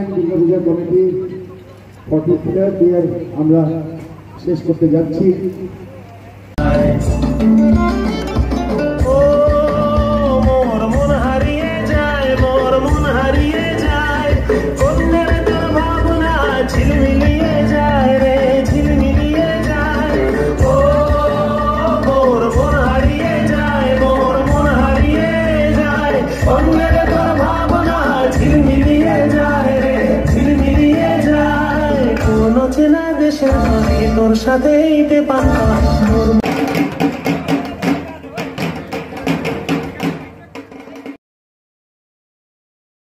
Chairman Durga Puja committee 43rd ইয়ার আমরা শেষ করতে যাচ্ছি। তোর সাথে